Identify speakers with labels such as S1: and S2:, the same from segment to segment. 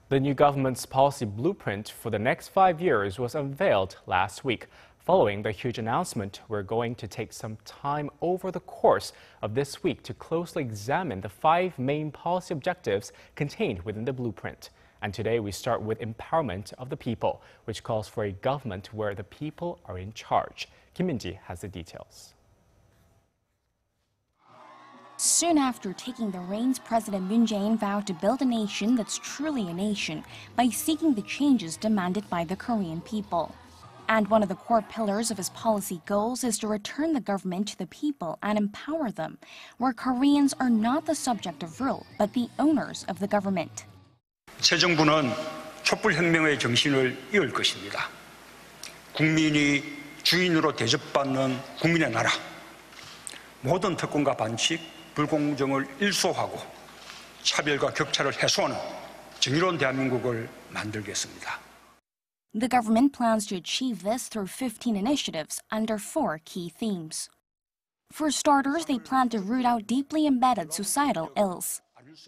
S1: The new government's policy blueprint for the next 5 years was unveiled last week. Following the huge announcement, we're going to take some time over the course of this week to closely examine the 5 main policy objectives contained within the blueprint. And today we start with empowerment of the people, which calls for a government where the people are in charge. Kim Min-ji has the details.
S2: Soon after taking the reins, President Moon Jae-in vowed to build a nation that's truly a nation by seeking the changes demanded by the Korean people. And one of the core pillars of his policy goals is to return the government to the people and empower them, where Koreans are not the subject of rule, but the owners of the government.
S3: 새 정부는 촛불혁명의 정신을 이을 것입니다. 국민이 주인으로 대접받는 국민의 나라, 모든 특권과 반칙, 불공정을 일소하고 차별과 격차를 해소하는 정의로운 대한민국을 만들겠습니다.
S2: The government plans to achieve this through 15 initiatives under 4 key themes. For starters, they plan to root out deeply embedded societal ills.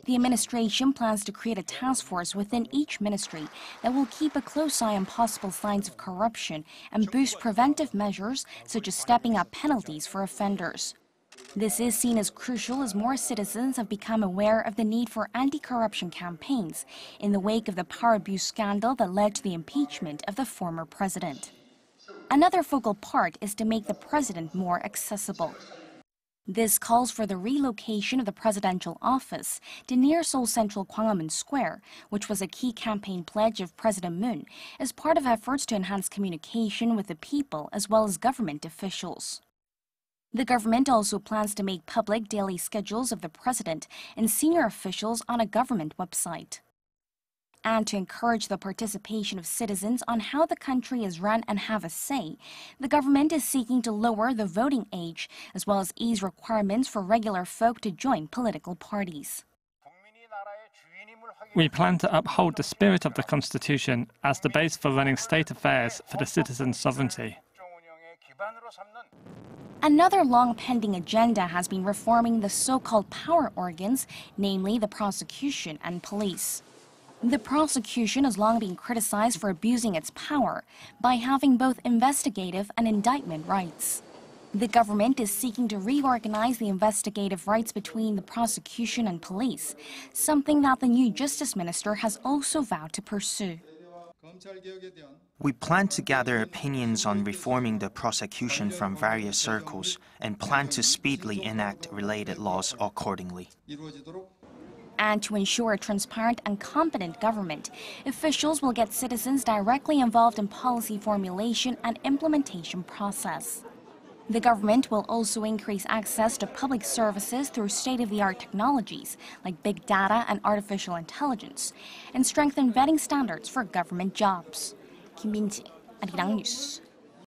S2: The administration plans to create a task force within each ministry that will keep a close eye on possible signs of corruption and boost preventive measures such as stepping up penalties for offenders. This is seen as crucial as more citizens have become aware of the need for anti-corruption campaigns in the wake of the power abuse scandal that led to the impeachment of the former president. Another focal part is to make the president more accessible. This calls for the relocation of the presidential office to near Seoul Central Gwanghwamun Square, which was a key campaign pledge of President Moon as part of efforts to enhance communication with the people as well as government officials. The government also plans to make public daily schedules of the president and senior officials on a government website. And to encourage the participation of citizens on how the country is run and have a say, the government is seeking to lower the voting age as well as ease requirements for regular folk to join political parties.
S4: We plan to uphold the spirit of the Constitution as the base for running state affairs for the citizens' sovereignty.
S2: Another long-pending agenda has been reforming the so-called power organs, namely the prosecution and police. The prosecution has long been criticized for abusing its power by having both investigative and indictment rights. The government is seeking to reorganize the investigative rights between the prosecution and police, something that the new Justice Minister has also vowed to pursue.
S5: We plan to gather opinions on reforming the prosecution from various circles and plan to speedily enact related laws accordingly.
S2: And to ensure a transparent and competent government, officials will get citizens directly involved in policy formulation and implementation process. The government will also increase access to public services through state-of-the-art technologies like big data and artificial intelligence, and strengthen vetting standards for government jobs. Kim Min-ji, Arirang News.